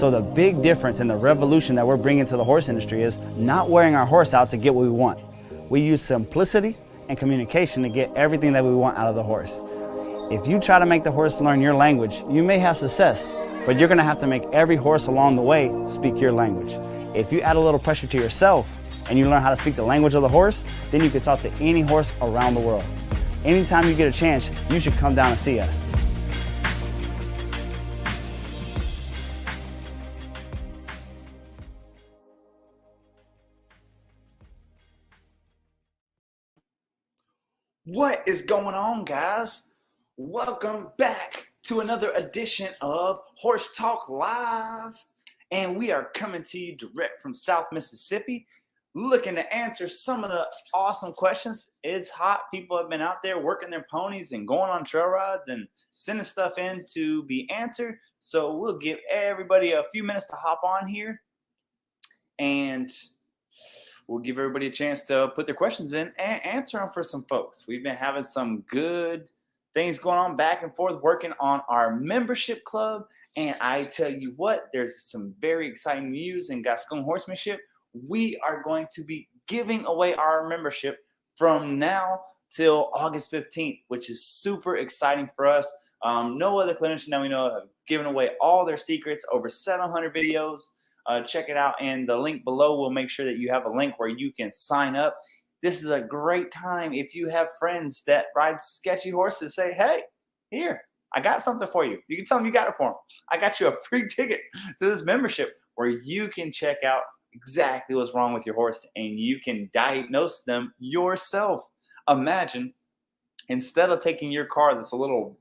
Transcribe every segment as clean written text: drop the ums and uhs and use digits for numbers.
So the big difference in the revolution that we're bringing to the horse industry is not wearing our horse out to get what we want. We use simplicity and communication to get everything that we want out of the horse. If you try to make the horse learn your language, you may have success, but you're gonna have to make every horse along the way speak your language. If you add a little pressure to yourself and you learn how to speak the language of the horse, then you can talk to any horse around the world. Anytime you get a chance, you should come down and see us. What is going on, guys? Welcome back to another edition of Horse Talk Live. And we are coming to you direct from South Mississippi, looking to answer some of the awesome questions. It's hot. People have been out there working their ponies and going on trail rides and sending stuff in to be answered. So we'll give everybody a few minutes to hop on here, and we'll give everybody a chance to put their questions in and answer them for some folks. We've been having some good things going on back and forth, working on our membership club. And I tell you what, there's some very exciting news in Gascon horsemanship. We are going to be giving away our membership from now till August 15th, which is super exciting for us. No other clinician that we know have given away all their secrets, over 700 videos. Check it out, and the link below will make sure that you have a link where you can sign up. This is a great time if you have friends that ride sketchy horses. Say, hey, here, I got something for you. You can tell them you got it for them. I got you a free ticket to this membership where you can check out exactly what's wrong with your horse and you can diagnose them yourself. Imagine, instead of taking your car that's a little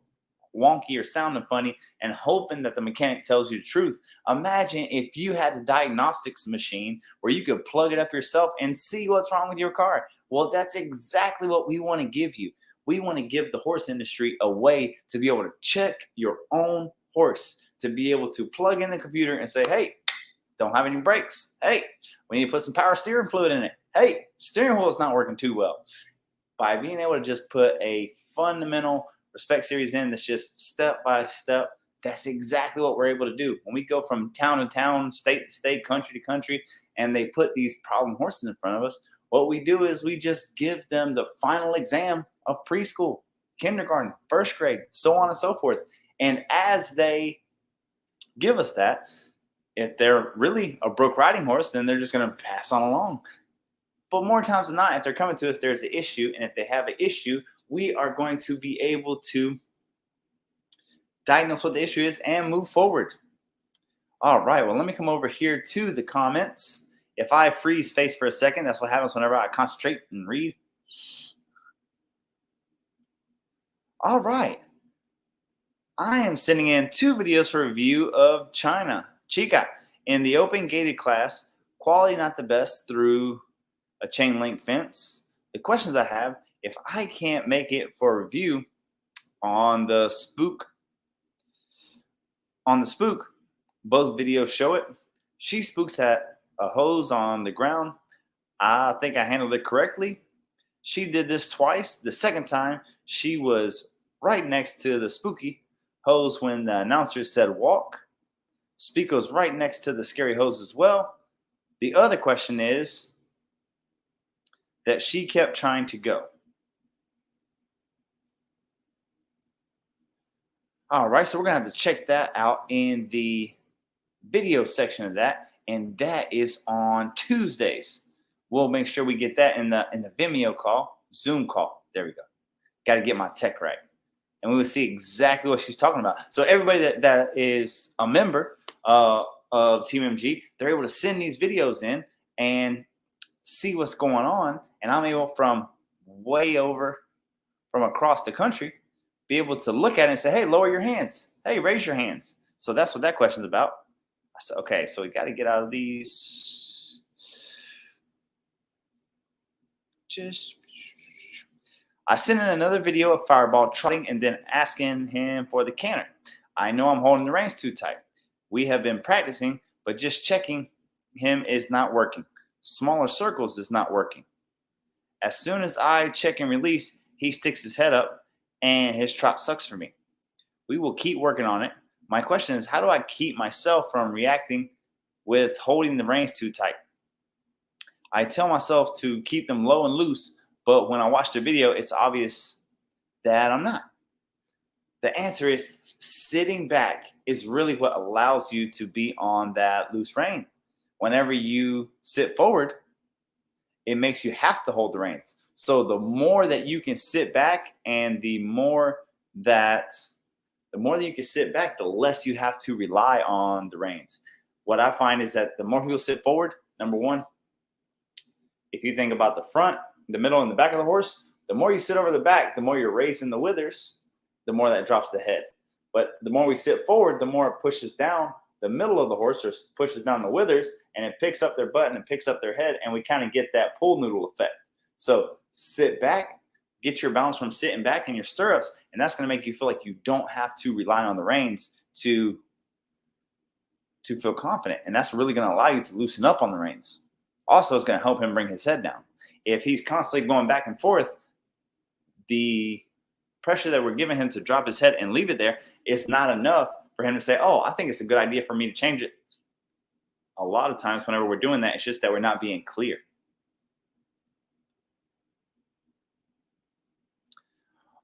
wonky or sounding funny and hoping that the mechanic tells you the truth, imagine if you had a diagnostics machine where you could plug it up yourself and see what's wrong with your car. Well, that's exactly what we want to give you. We want to give the horse industry a way to be able to check your own horse, to be able to plug in the computer and say, hey, don't have any brakes. Hey, we need to put some power steering fluid in it. Hey, steering wheel is not working too well. By being able to just put a fundamental Respect series in that's just step by step, that's exactly what we're able to do. When we go from town to town, state to state, country to country, and they put these problem horses in front of us, what we do is we just give them the final exam of preschool, kindergarten, first grade, so on and so forth. And as they give us that, if they're really a broke riding horse, then they're just going to pass on along. But more times than not, if they're coming to us, there's an issue. And if they have an issue, we are going to be able to diagnose what the issue is and move forward. All right, well, let me come over here to the comments. If I freeze face for a second, that's what happens whenever I concentrate and read. All right. I am sending in 2 videos for review of Chica in the open gated class. Quality not the best through a chain link fence. The questions I have: if I can't make it for review on the spook, both videos show it. She spooks at a hose on the ground. I think I handled it correctly. She did this twice. The second time, she was right next to the spooky hose when the announcer said walk. Speak was right next to the scary hose as well. The other question is that she kept trying to go. All right, so we're going to have to check that out in the video section of that, and that is on Tuesdays. We'll make sure we get that in the Vimeo call, Zoom call. There we go. Got to get my tech right. And we will see exactly what she's talking about. So everybody that is a member of Team MG, they're able to send these videos in and see what's going on. And I'm able from across the country, be able to look at it and say, hey, lower your hands. Hey, raise your hands. So that's what that question's about. I said, okay, so we got to get out of these. I sent in another video of Fireball trotting and then asking him for the canter. I know I'm holding the reins too tight. We have been practicing, but just checking him is not working. Smaller circles is not working. As soon as I check and release, he sticks his head up and his trot sucks for me. We will keep working on it. My question is, how do I keep myself from reacting with holding the reins too tight? I tell myself to keep them low and loose, but when I watch the video, it's obvious that I'm not. The answer is sitting back is really what allows you to be on that loose rein. Whenever you sit forward, it makes you have to hold the reins. So the more that you can sit back and the more that you can sit back, the less you have to rely on the reins. What I find is that the more people sit forward, number one, if you think about the front, the middle, and the back of the horse, the more you sit over the back, the more you're raising the withers, the more that drops the head. But the more we sit forward, the more it pushes down the middle of the horse or pushes down the withers, and it picks up their butt and it picks up their head, and we kind of get that pool noodle effect. So sit back, get your balance from sitting back in your stirrups, and that's going to make you feel like you don't have to rely on the reins to feel confident. And that's really going to allow you to loosen up on the reins. Also, it's going to help him bring his head down. If he's constantly going back and forth, the pressure that we're giving him to drop his head and leave it there is not enough for him to say, oh, I think it's a good idea for me to change it. A lot of times whenever we're doing that, it's just that we're not being clear.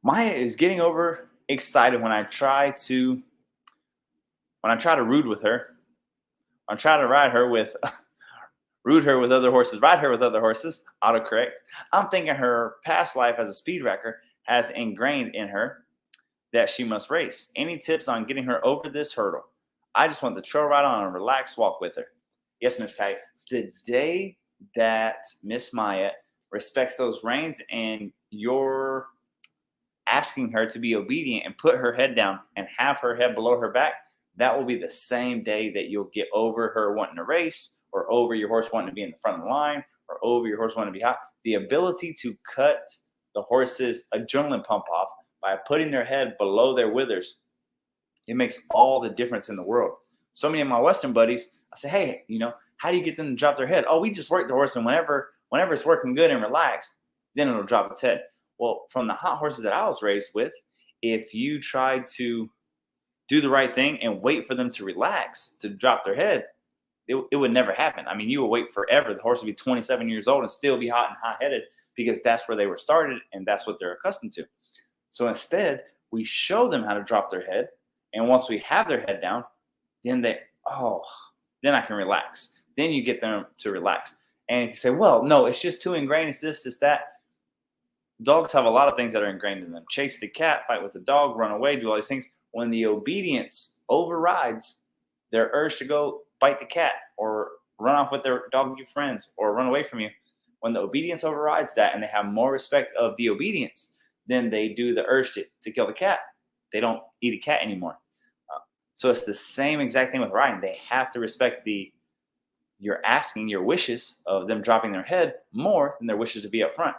Maya is getting over excited when I try to root with her. I try to ride her with root her with other horses, ride her with other horses, autocorrect. I'm thinking her past life as a speed wrecker has ingrained in her that she must race. Any tips on getting her over this hurdle? I just want the trail ride on a relaxed walk with her. Yes, Miss Patty. The day that Miss Maya respects those reins and you're asking her to be obedient and put her head down and have her head below her back, that will be the same day that you'll get over her wanting to race, or over your horse wanting to be in the front of the line, or over your horse wanting to be hot. The ability to cut the horse's adrenaline pump off by putting their head below their withers, it makes all the difference in the world. So many of my Western buddies, I say, hey, how do you get them to drop their head? Oh, we just work the horse, and whenever it's working good and relaxed, then it'll drop its head. Well, from the hot horses that I was raised with, if you try to do the right thing and wait for them to relax, to drop their head, it would never happen. I mean, you would wait forever. The horse would be 27 years old and still be hot and hot-headed because that's where they were started and that's what they're accustomed to. So instead, we show them how to drop their head. And once we have their head down, then then I can relax. Then you get them to relax. And if you say, well, no, it's just too ingrained. It's this, it's that. Dogs have a lot of things that are ingrained in them. Chase the cat, fight with the dog, run away, do all these things. When the obedience overrides their urge to go bite the cat or run off with their doggy friends or run away from you, when the obedience overrides that and they have more respect of the obedience than they do the urge to kill the cat, they don't eat a cat anymore. So it's the same exact thing with riding. They have to respect you're asking your wishes of them dropping their head more than their wishes to be up front.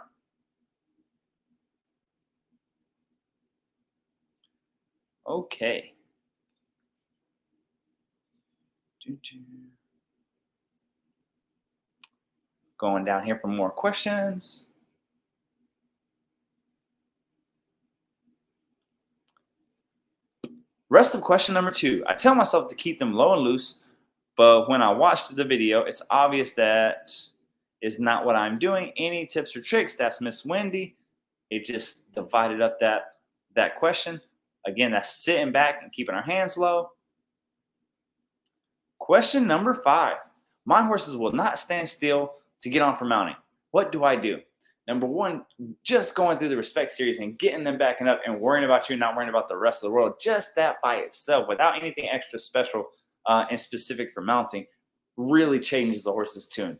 Okay. Going down here for more questions. Rest of question number 2. I tell myself to keep them low and loose, but when I watched the video, it's obvious that is not what I'm doing. Any tips or tricks? That's Miss Wendy. It just divided up that question. Again, that's sitting back and keeping our hands low. Question number 5. My horses will not stand still to get on for mounting. What do I do? Number 1, just going through the respect series and getting them backing up and worrying about you, not worrying about the rest of the world. Just that by itself, without anything extra special and specific for mounting, really changes the horse's tune.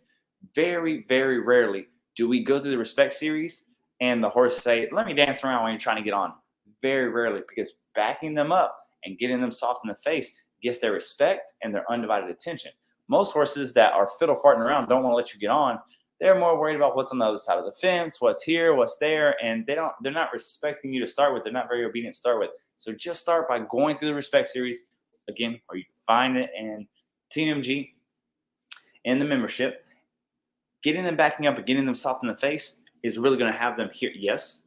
Very, very rarely do we go through the respect series and the horse say, let me dance around while you're trying to get on. Very rarely, because backing them up and getting them soft in the face gets their respect and their undivided attention. Most horses that are fiddle farting around don't want to let you get on. They're more worried about what's on the other side of the fence, what's here, what's there, and they're not respecting you to start with. They're not very obedient to start with. So just start by going through the respect series again, or you can find it in TMG in the membership. Getting them backing up and getting them soft in the face is really going to have them hear yes.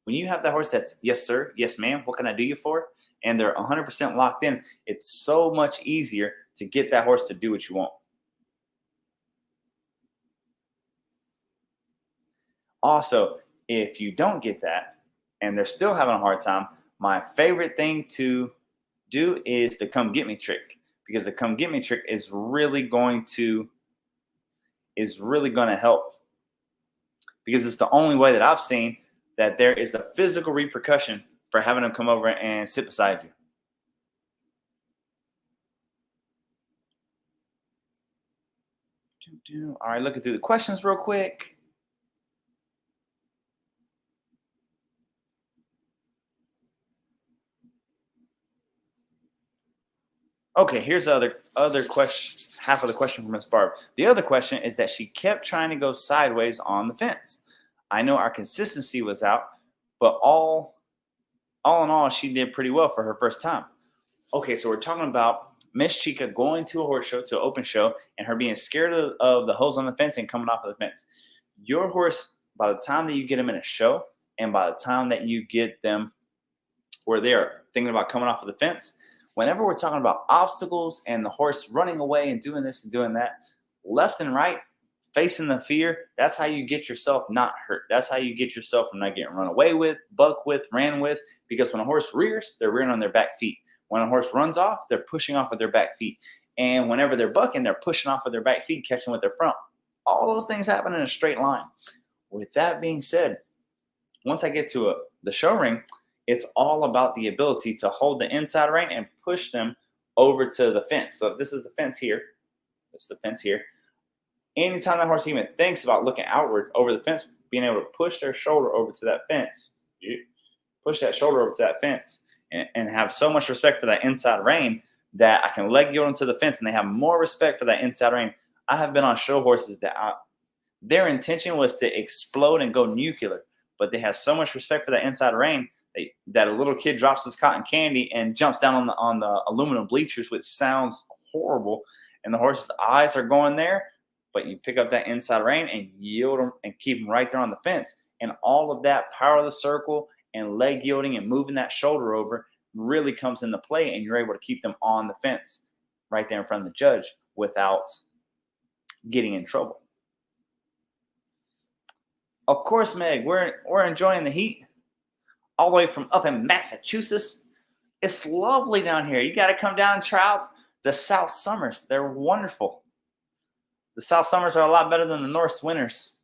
When you have that horse that's yes, sir, yes, ma'am, what can I do you for? and they're 100% locked in, it's so much easier to get that horse to do what you want. Also, if you don't get that and they're still having a hard time, my favorite thing to do is the come get me trick, because the come get me trick is really going to help, because it's the only way that I've seen that there is a physical repercussion for having them come over and sit beside you. All right, looking through the questions real quick. Okay, here's the other question, half of the question from Miss Barb. The other question is that she kept trying to go sideways on the fence. I know our consistency was out, but all in all, she did pretty well for her first time. Okay, so we're talking about Miss Chica going to a horse show, to an open show, and her being scared of the hose on the fence and coming off of the fence. Your horse, by the time that you get them in a show, and by the time that you get them where they're thinking about coming off of the fence, whenever we're talking about obstacles and the horse running away and doing this and doing that, left and right, facing the fear, that's how you get yourself not hurt. That's how you get yourself from not getting run away with, bucked with, ran with, because when a horse rears, they're rearing on their back feet. When a horse runs off, they're pushing off with their back feet. And whenever they're bucking, they're pushing off with their back feet, catching with their front. All those things happen in a straight line. With that being said, once I get to the show ring, it's all about the ability to hold the inside rein and push them over to the fence. So if this is the fence here, this is the fence here. Anytime that horse even thinks about looking outward over the fence, being able to push their shoulder over to that fence, push that shoulder over to that fence, and have so much respect for that inside rein that I can leg yoke them to the fence, and they have more respect for that inside rein. I have been on show horses that their intention was to explode and go nuclear, but they have so much respect for that inside rein that a little kid drops his cotton candy and jumps down on the aluminum bleachers, which sounds horrible, and the horse's eyes are going there, but you pick up that inside rein and yield them and keep them right there on the fence. And all of that power of the circle and leg yielding and moving that shoulder over really comes into play, and you're able to keep them on the fence right there in front of the judge without getting in trouble. Of course, Meg, we're enjoying the heat all the way from up in Massachusetts. It's lovely down here. You got to come down and try out the South Summers. They're wonderful. The South Summers are a lot better than the North Winters.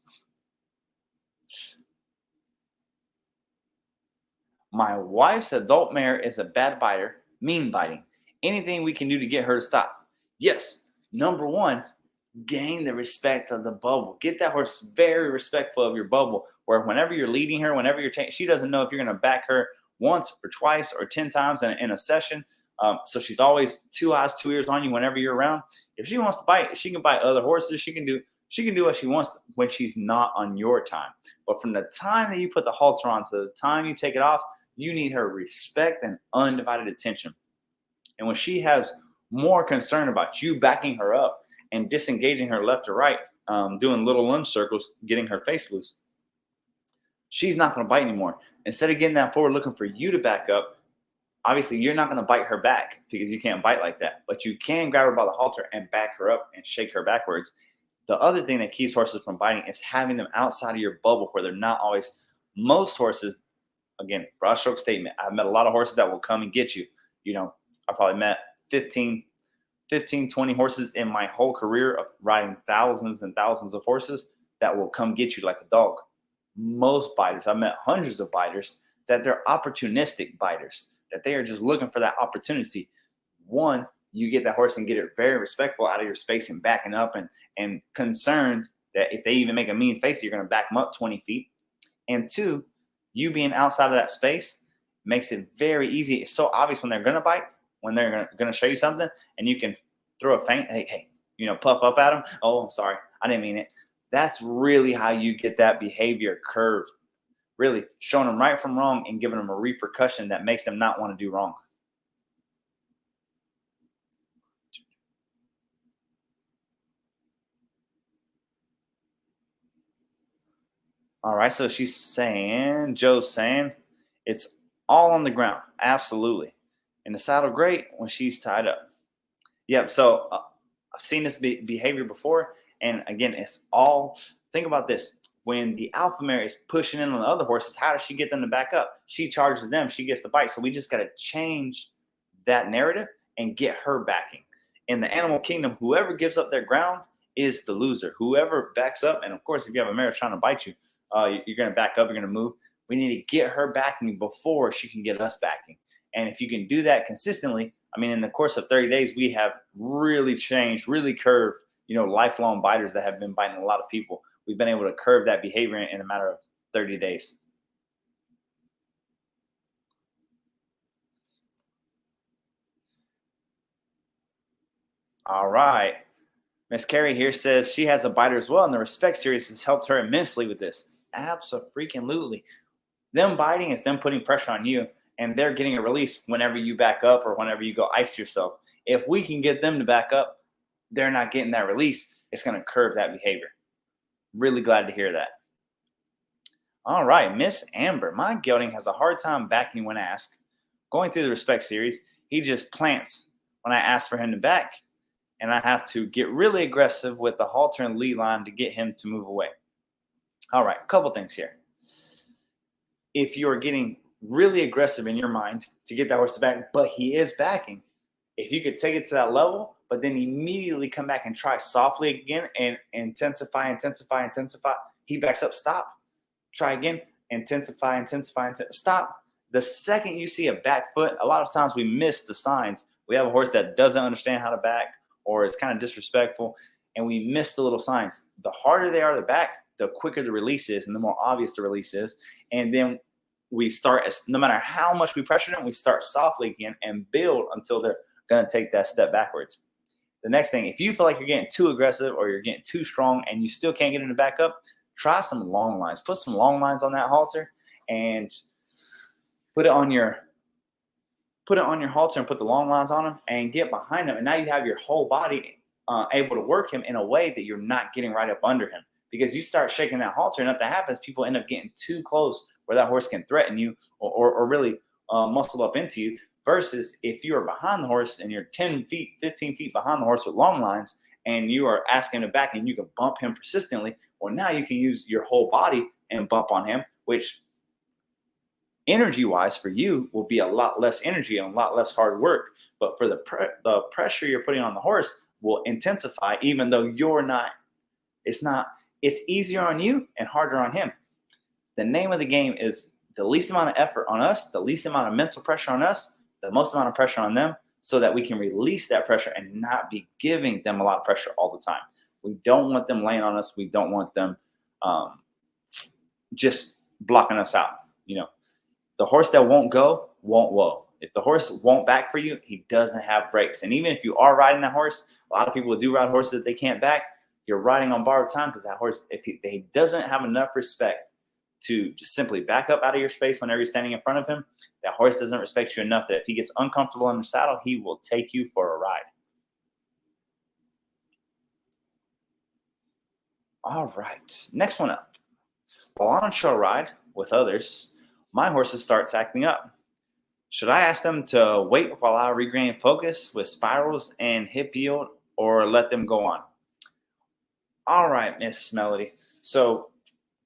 My wife's adult mare is a bad biter, mean biting. Anything we can do to get her to stop? Yes. Number one, gain the respect of the bubble. Get that horse very respectful of your bubble, where whenever you're leading her, whenever you're taking, she doesn't know if you're going to back her once or twice or 10 times in a session. So she's always 2 eyes, 2 ears on you whenever you're around. If she wants to bite, she can bite other horses. She can do what she wants when she's not on your time. But from the time that you put the halter on to the time you take it off, you need her respect and undivided attention. And when she has more concern about you backing her up and disengaging her left or right, doing little lunge circles, getting her face loose, she's not going to bite anymore. Instead of getting that forward looking for you to back up, obviously you're not going to bite her back because you can't bite like that. But you can grab her by the halter and back her up and shake her backwards. The other thing that keeps horses from biting is having them outside of your bubble where they're not always. Most horses, again, broad stroke statement, I've met a lot of horses that will come and get you. I probably met 15, 20 horses in my whole career of riding thousands and thousands of horses that will come get you like a dog. Most biters, I've met hundreds of biters that they're opportunistic biters, that they are just looking for that opportunity. One, you get that horse and get it very respectful out of your space and backing up and concerned that if they even make a mean face, you're going to back them up 20 feet. And two, you being outside of that space makes it very easy. It's so obvious when they're going to bite, when they're going to show you something, and you can throw a feint, hey, puff up at them. Oh, I'm sorry, I didn't mean it. That's really how you get that behavior curved, really showing them right from wrong and giving them a repercussion that makes them not want to do wrong. All right, so Joe's saying, it's all on the ground. Absolutely. In the saddle, great. When she's tied up. Yep. So I've seen this behavior before. And again, it's all, think about this. When the alpha mare is pushing in on the other horses, how does she get them to back up? She charges them. She gets the bite. So we just got to change that narrative and get her backing. In the animal kingdom, whoever gives up their ground is the loser. Whoever backs up, and of course, if you have a mare trying to bite you, you're going to back up, you're going to move. We need to get her backing before she can get us backing. And if you can do that consistently, I mean, in the course of 30 days, we have really changed, really curved, lifelong biters that have been biting a lot of people. We've been able to curve that behavior in a matter of 30 days. All right. Miss Carrie here says she has a biter as well, and the Respect series has helped her immensely with this. Absolutely. Them biting is them putting pressure on you, and they're getting a release whenever you back up or whenever you go ice yourself. If we can get them to back up, they're not getting that release. It's going to curb that behavior. Really glad to hear that. All right, Miss Amber. My gelding has a hard time backing when asked. Going through the Respect series, he just plants when I ask for him to back, and I have to get really aggressive with the halter and lead line to get him to move away. All right, a couple things here. If you're getting really aggressive in your mind to get that horse to back, but he is backing, if you could take it to that level, but then immediately come back and try softly again and intensify, he backs up, stop. Try again, intensify, stop. The second you see a back foot, a lot of times we miss the signs. We have a horse that doesn't understand how to back or is kind of disrespectful, and we miss the little signs. The harder they are to back, the quicker the release is and the more obvious the release is. And then we start, no matter how much we pressure them, we start softly again and build until they're going to take that step backwards. The next thing, if you feel like you're getting too aggressive or you're getting too strong and you still can't get them to back up, try some long lines. Put some long lines on that halter and put it on your halter and put the long lines on him and get behind him. And now you have your whole body able to work him in a way that you're not getting right up under him. Because you start shaking that halter, and if that happens, people end up getting too close where that horse can threaten you or really muscle up into you. Versus if you are behind the horse and you're 10 feet, 15 feet behind the horse with long lines and you are asking him back and you can bump him persistently, well, now you can use your whole body and bump on him, which energy-wise for you will be a lot less energy and a lot less hard work. But for the pressure you're putting on the horse will intensify, even though you're not. It's easier on you and harder on him. The name of the game is the least amount of effort on us, the least amount of mental pressure on us, the most amount of pressure on them, so that we can release that pressure and not be giving them a lot of pressure all the time. We don't want them laying on us. We don't want them just blocking us out. The horse that won't go won't whoa. If the horse won't back for you, he doesn't have brakes. And even if you are riding that horse, a lot of people do ride horses that they can't back. You're riding on borrowed time because that horse, if he doesn't have enough respect to just simply back up out of your space whenever you're standing in front of him, that horse doesn't respect you enough that if he gets uncomfortable in the saddle, he will take you for a ride. All right, next one up. While on a trail ride with others, my horses starts acting up. Should I ask them to wait while I regain focus with spirals and hip yield, or let them go on? All right, Miss Mellody. So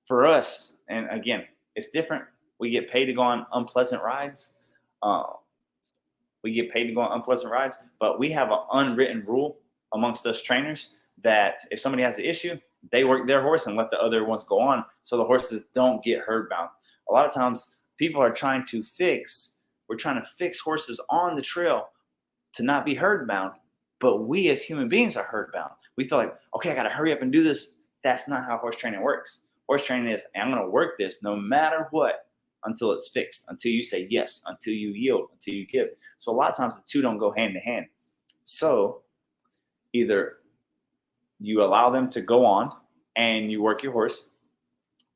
for us, and again, it's different. We get paid to go on unpleasant rides. But we have an unwritten rule amongst us trainers that if somebody has an issue, they work their horse and let the other ones go on so the horses don't get herd bound. A lot of times people are trying to fix horses on the trail to not be herd bound, but we as human beings are herd bound. We feel like, okay, I got to hurry up and do this. That's not how horse training works. Horse training is, I'm going to work this no matter what until it's fixed, until you say yes, until you yield, until you give. So a lot of times the two don't go hand in hand. So either you allow them to go on and you work your horse,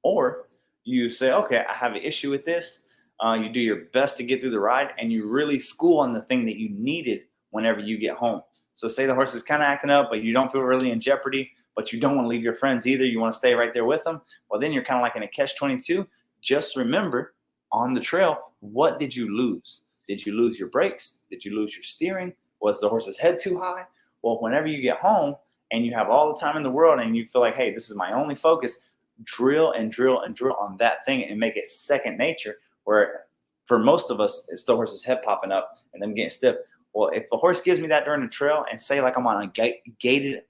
or you say, okay, I have an issue with this. You do your best to get through the ride and you really school on the thing that you needed whenever you get home. So say the horse is kind of acting up, but you don't feel really in jeopardy, but you don't want to leave your friends either. You want to stay right there with them. Well, then you're kind of like in a catch-22. Just remember on the trail, what did you lose? Did you lose your brakes? Did you lose your steering? Was the horse's head too high? Well, whenever you get home and you have all the time in the world and you feel like, hey, this is my only focus, drill and drill and drill on that thing and make it second nature, where for most of us, it's the horse's head popping up and them getting stiff. Well, if the horse gives me that during the trail, and say like I'm on a guided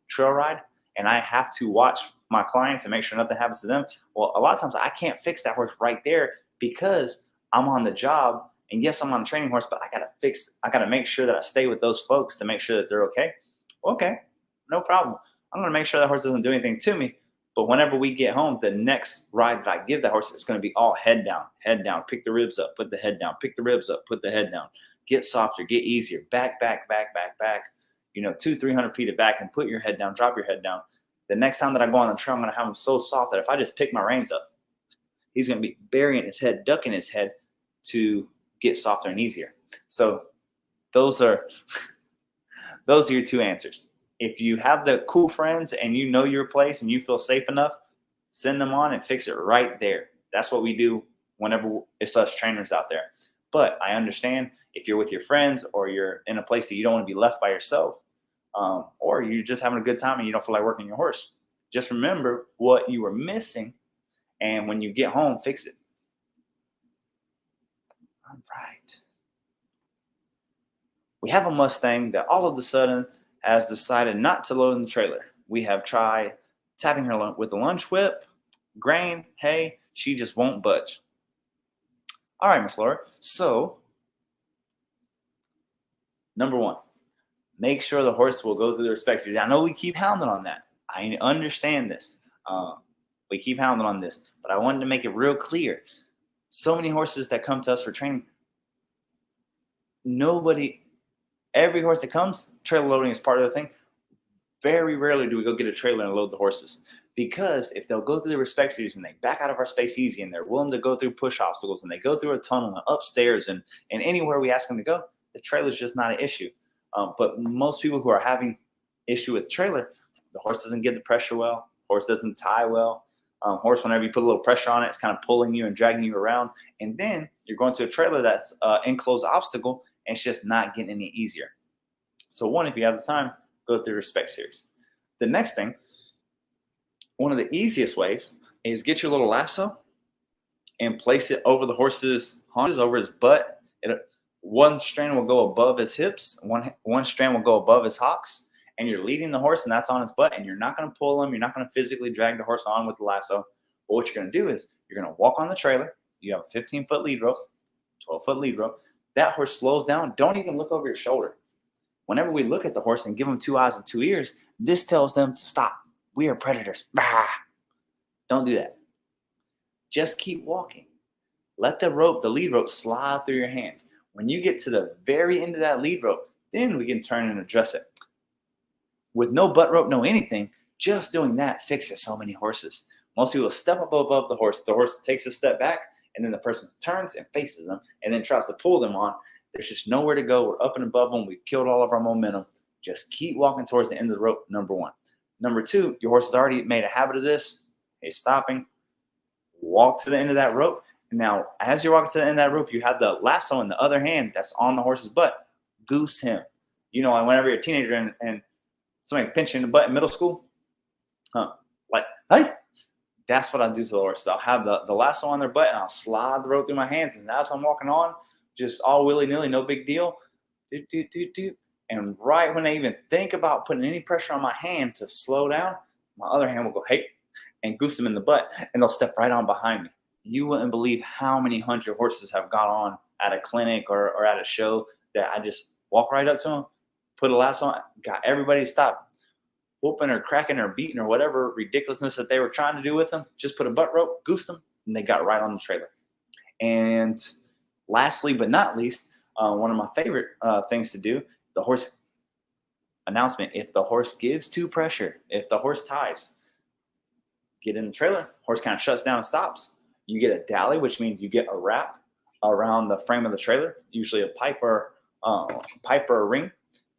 trail ride, and I have to watch my clients and make sure nothing happens to them, well, a lot of times I can't fix that horse right there because I'm on the job. And yes, I'm on a training horse, but I gotta make sure that I stay with those folks to make sure that they're okay. Okay, no problem. I'm gonna make sure that horse doesn't do anything to me. But whenever we get home, the next ride that I give that horse, it's gonna be all head down, pick the ribs up, put the head down, pick the ribs up, put the head down, get softer, get easier, back, 200-300 feet of back, and put your head down, drop your head down. The next time that I go on the trail, I'm gonna have him so soft that if I just pick my reins up, he's gonna be burying his head, ducking his head to get softer and easier. So those are your two answers. If you have the cool friends and you know your place and you feel safe enough, send them on and fix it right there. That's what we do whenever it's us trainers out there. But I understand if you're with your friends or you're in a place that you don't want to be left by yourself, or you're just having a good time and you don't feel like working your horse, just remember what you were missing, and when you get home, fix it. All right. We have a Mustang that all of a sudden has decided not to load in the trailer. We have tried tapping her with a lunch whip, grain, hay. She just won't budge. All right, Miss Laura. So, number one, make sure the horse will go through the respect series. I know we keep hounding on that. I understand this. We keep hounding on this, but I wanted to make it real clear. So many horses that come to us for training, every horse that comes, trailer loading is part of the thing. Very rarely do we go get a trailer and load the horses, because if they'll go through the respect series and they back out of our space easy and they're willing to go through push obstacles and they go through a tunnel and upstairs and anywhere we ask them to go, the trailer is just not an issue. But most people who are having issue with the trailer, the horse doesn't get the pressure well, horse doesn't tie well. Horse, whenever you put a little pressure on it, it's kind of pulling you and dragging you around. And then you're going to a trailer that's enclosed obstacle, and it's just not getting any easier. So one, if you have the time, go through respect series. The next thing, one of the easiest ways is get your little lasso and place it over the horse's haunches, over his butt. One strand will go above his hips, one strand will go above his hocks, and you're leading the horse, and that's on his butt, and you're not going to pull him. You're not going to physically drag the horse on with the lasso. But what you're going to do is you're going to walk on the trailer. You have a 15-foot lead rope, 12-foot lead rope. That horse slows down. Don't even look over your shoulder. Whenever we look at the horse and give them 2 eyes and 2 ears, this tells them to stop. We are predators. Bah! Don't do that. Just keep walking. Let the lead rope slide through your hand. When you get to the very end of that lead rope, then we can turn and address it. With no butt rope, no anything, just doing that fixes so many horses. Most people step up above the horse takes a step back, and then the person turns and faces them and then tries to pull them on. There's just nowhere to go. We're up and above them. We've killed all of our momentum. Just keep walking towards the end of the rope, number one. Number two, your horse has already made a habit of this. He's stopping. Walk to the end of that rope. Now, as you're walking to the end of that rope, you have the lasso in the other hand that's on the horse's butt. Goose him. You know, whenever you're a teenager and somebody pinch you in the butt in middle school, like, hey, that's what I do to the horse. I'll have the lasso on their butt and I'll slide the rope through my hands. And as I'm walking on, just all willy-nilly, no big deal. Do. And right when they even think about putting any pressure on my hand to slow down, my other hand will go, hey, and goose them in the butt. And they'll step right on behind me. You wouldn't believe how many hundred horses have got on at a clinic or at a show that I just walk right up to them, put a lasso on, got everybody to stop whooping or cracking or beating or whatever ridiculousness that they were trying to do with them. Just put a butt rope, goosed them, and they got right on the trailer. And lastly, but not least, one of my favorite things to do, the horse announcement. If the horse gives to pressure, if the horse ties, get in the trailer, horse kind of shuts down and stops. You get a dally, which means you get a wrap around the frame of the trailer, usually a pipe or a ring.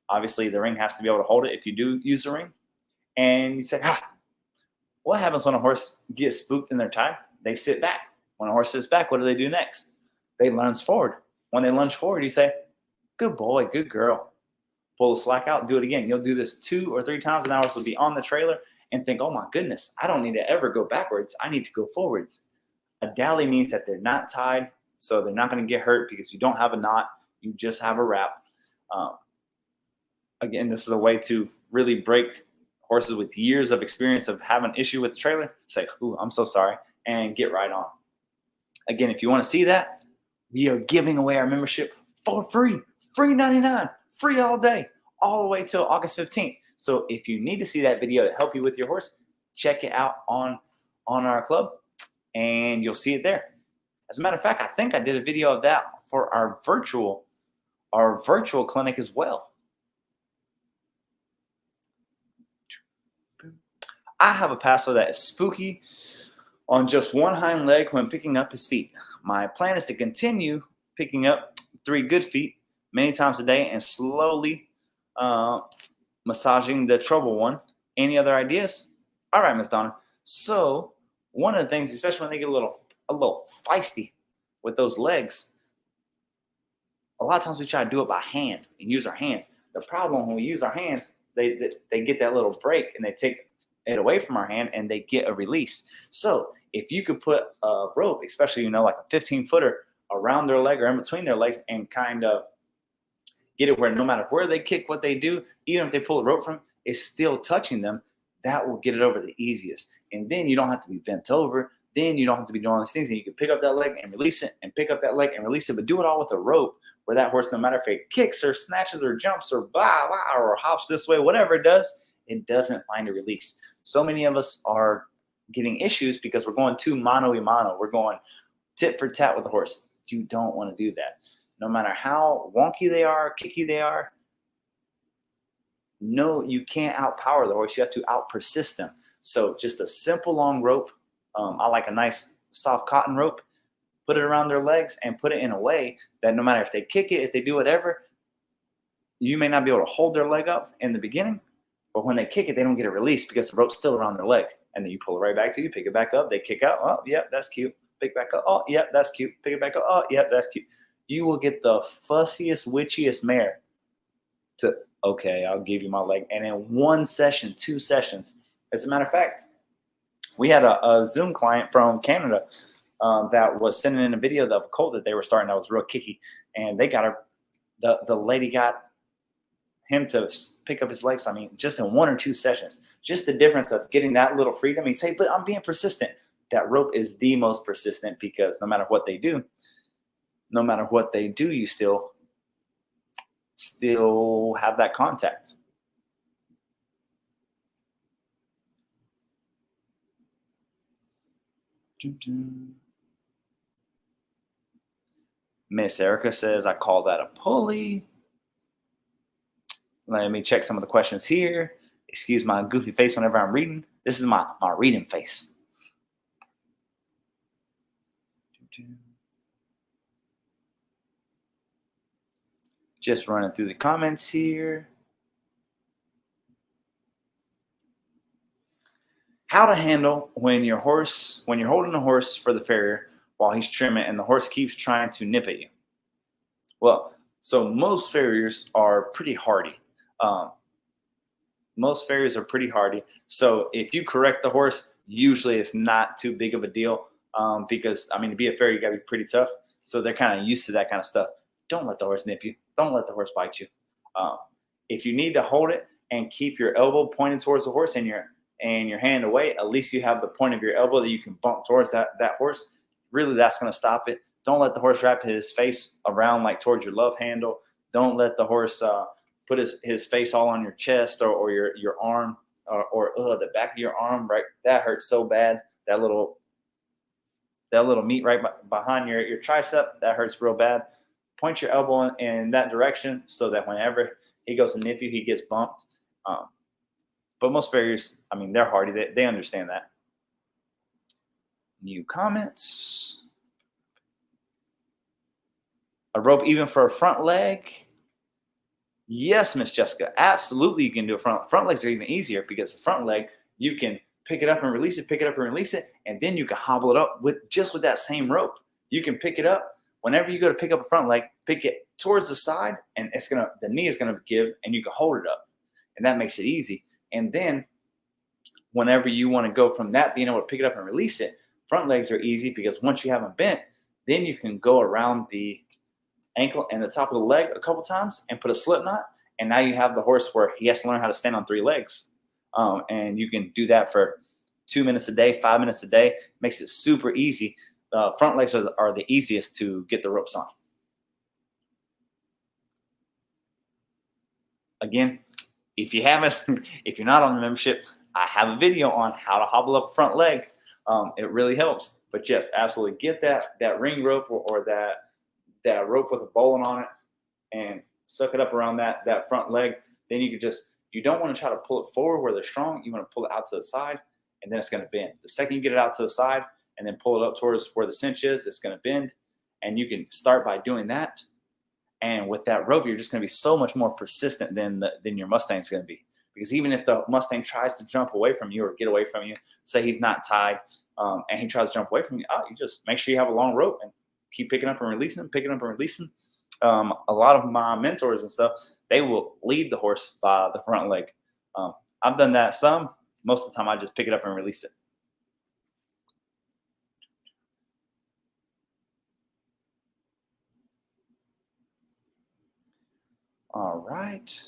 Obviously, the ring has to be able to hold it if you do use a ring. And you say, what happens when a horse gets spooked in their tie? They sit back. When a horse sits back, what do they do next? They lunge forward. When they lunge forward, you say, good boy, good girl. Pull the slack out, do it again. You'll do this 2 or 3 times an hour. So be on the trailer and think, oh my goodness, I don't need to ever go backwards. I need to go forwards. A dally means that they're not tied, so they're not going to get hurt because you don't have a knot. You just have a wrap. Again, this is a way to really break horses with years of experience of having an issue with the trailer. Say, ooh, I'm so sorry, and get right on. Again, if you want to see that, we are giving away our membership for free. Free 99, free all day, all the way till August 15th. So if you need to see that video to help you with your horse, check it out on our club, and you'll see it there. As a matter of fact, I think I did a video of that for our virtual clinic as well. I have a passer that is spooky on just one hind leg when picking up his feet. My plan is to continue picking up 3 good feet many times a day and slowly massaging the trouble one. Any other ideas? All right, Miss Donna. So one of the things, especially when they get a little feisty with those legs, a lot of times we try to do it by hand and use our hands. The problem when we use our hands, they get that little break and they take it away from our hand and they get a release. So if you could put a rope, especially, like a 15-footer around their leg or in between their legs and kind of get it where no matter where they kick, what they do, even if they pull the rope from, it's still touching them, that will get it over the easiest. And then you don't have to be bent over. Then you don't have to be doing all these things. And you can pick up that leg and release it and pick up that leg and release it, but do it all with a rope where that horse, no matter if it kicks or snatches or jumps or blah, blah, or hops this way, whatever it doesn't find a release. So many of us are getting issues because we're going too mano-y-mano. We're going tit for tat with the horse. You don't want to do that. No matter how wonky they are, kicky they are, no, you can't outpower the horse. You have to out-persist them. So just a simple long rope. I like a nice soft cotton rope. Put it around their legs and put it in a way that no matter if they kick it, if they do whatever, you may not be able to hold their leg up in the beginning, but when they kick it, they don't get a release because the rope's still around their leg. And then you pull it right back to you, pick it back up, they kick out. Oh, yep, that's cute. Pick it back up. Oh, yep, that's cute. Pick it back up. Oh, yep, that's cute. You will get the fussiest, witchiest mare to, okay, I'll give you my leg. And in 1 session, 2 sessions. As a matter of fact, we had a Zoom client from Canada that was sending in a video of a colt that they were starting that was real kicky. And they got the lady got him to pick up his legs. I mean, just in 1 or 2 sessions, just the difference of getting that little freedom. He say, but I'm being persistent. That rope is the most persistent because no matter what they do, you still have that contact. Miss Erica says, I call that a pulley. Let me check some of the questions here. Excuse my goofy face whenever I'm reading. This is my reading face. Just running through the comments here. How to handle when you're holding a horse for the farrier while he's trimming and the horse keeps trying to nip at you. Well, so most farriers are pretty hardy. So if you correct the horse, usually it's not too big of a deal because, to be a farrier, you got to be pretty tough. So they're kind of used to that kind of stuff. Don't let the horse nip you. Don't let the horse bite you. If you need to hold it and keep your elbow pointed towards the horse and your hand away, at least you have the point of your elbow that you can bump towards that horse. Really, that's going to stop it. Don't let the horse wrap his face around like towards your love handle. Don't let the horse put his face all on your chest or your arm or the back of your arm. Right, that hurts so bad. That little meat right behind your tricep, that hurts real bad. Point your elbow in that direction so that whenever he goes to nip you, he gets bumped. But most farriers, they're hardy. They understand that. New comments. A rope even for a front leg? Yes, Miss Jessica. Absolutely, you can do a front legs are even easier because the front leg, you can pick it up and release it, and then you can hobble it up with that same rope. You can pick it up whenever you go to pick up a front leg, pick it towards the side, and the knee is gonna give, and you can hold it up, and that makes it easy. And then whenever you want to go from that being able to pick it up and release it, front legs are easy because once you have them bent, then you can go around the ankle and the top of the leg a couple times and put a slip knot, and now you have the horse where he has to learn how to stand on 3 legs. And you can do that for 2 minutes a day, 5 minutes a day. Makes it super easy. Front legs are the easiest to get the ropes on. Again, if you're not on the membership, I have a video on how to hobble up a front leg. It really helps. But yes, absolutely, get that ring rope or that rope with a bowline on it and suck it up around that front leg. Then you don't want to try to pull it forward where they're strong. You want to pull it out to the side, and then it's going to bend. The second you get it out to the side and then pull it up towards where the cinch is, it's going to bend. And you can start by doing that. And with that rope, you're just going to be so much more persistent than your Mustang's going to be. Because even if the Mustang tries to jump away from you or get away from you, say he's not tied, and he tries to jump away from you, you just make sure you have a long rope and keep picking up and releasing, picking up and releasing. A lot of my mentors and stuff, they will lead the horse by the front leg. I've done that some. Most of the time, I just pick it up and release it. All right.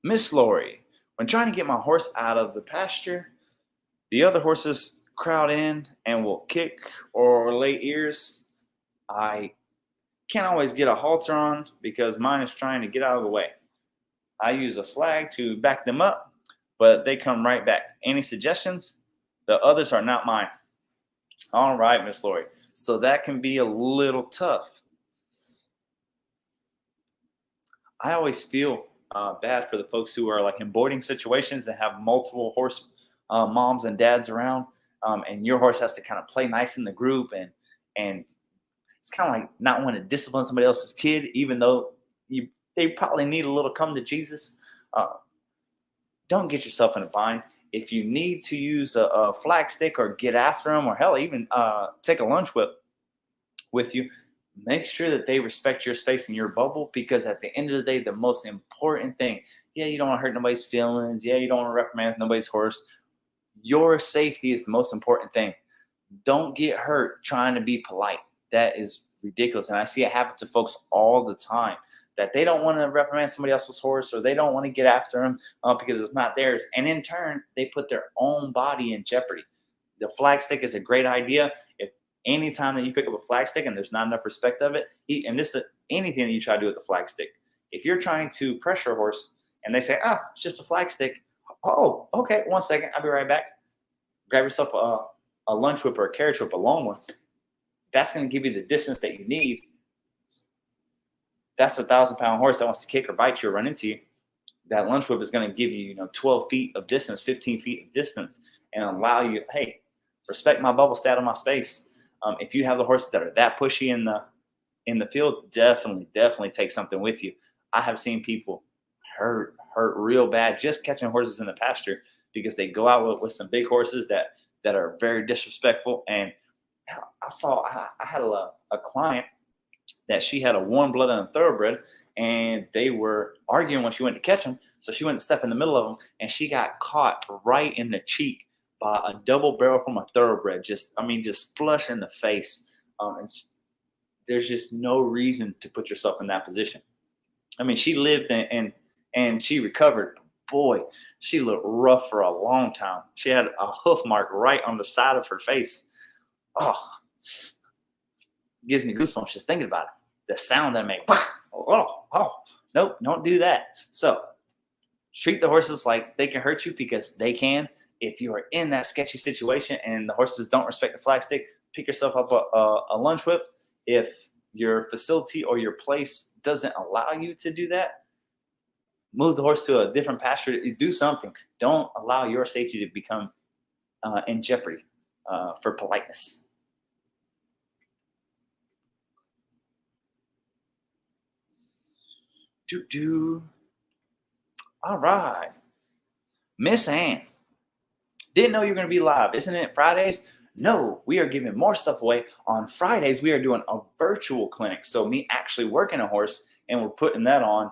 Miss Lori, when trying to get my horse out of the pasture, the other horses crowd in and will kick or lay ears. I can't always get a halter on because mine is trying to get out of the way. I use a flag to back them up, but they come right back. Any suggestions? The others are not mine. All right, Miss Lori. So that can be a little tough. I always feel bad for the folks who are like in boarding situations that have multiple horse moms and dads around, and your horse has to kind of play nice in the group, and it's kind of like not wanting to discipline somebody else's kid, even though they probably need a little come to Jesus. Don't get yourself in a bind. If you need to use a flag stick or get after them, or hell, even take a lunch whip with you, make sure that they respect your space and your bubble, because at the end of the day, the most important thing, you don't want to hurt nobody's feelings. You don't want to reprimand nobody's horse. Your safety is the most important thing. Don't get hurt trying to be polite. That is ridiculous. And I see it happen to folks all the time, that they don't want to reprimand somebody else's horse, or they don't want to get after them because it's not theirs. And in turn, they put their own body in jeopardy. The flag stick is a great idea. If anytime that you pick up a flag stick and there's not enough respect of it, and this is anything that you try to do with a flag stick, if you're trying to pressure a horse and they say, it's just a flag stick. Oh, okay, 1 second, I'll be right back. Grab yourself a lunch whip or a carriage whip, a long one. That's going to give you the distance that you need. That's a 1,000-pound horse that wants to kick or bite you or run into you. That lunch whip is going to give you, 12 feet of distance, 15 feet of distance, and allow you, hey, respect my bubble, stay out of my space. If you have the horses that are that pushy in the field, definitely take something with you. I have seen people hurt real bad just catching horses in the pasture because they go out with some big horses that are very disrespectful. And I had a client that she had a warm blood and a thoroughbred, and they were arguing when she went to catch them. So she went to step in the middle of them, and she got caught right in the cheek by a double barrel from a thoroughbred. Just flush in the face. There's just no reason to put yourself in that position. She lived and she recovered. Boy, she looked rough for a long time. She had a hoof mark right on the side of her face. Oh, gives me goosebumps just thinking about it. The sound that made. Nope, don't do that. So treat the horses like they can hurt you, because they can. If you are in that sketchy situation and the horses don't respect the flag stick, pick yourself up a lunch whip. If your facility or your place doesn't allow you to do that, move the horse to a different pasture. Do something. Don't allow your safety to become in jeopardy for politeness. All right. Miss Ann. Didn't know you were going to be live. Isn't it Fridays? No, we are giving more stuff away. On Fridays, we are doing a virtual clinic. So me actually working a horse, and we're putting that on,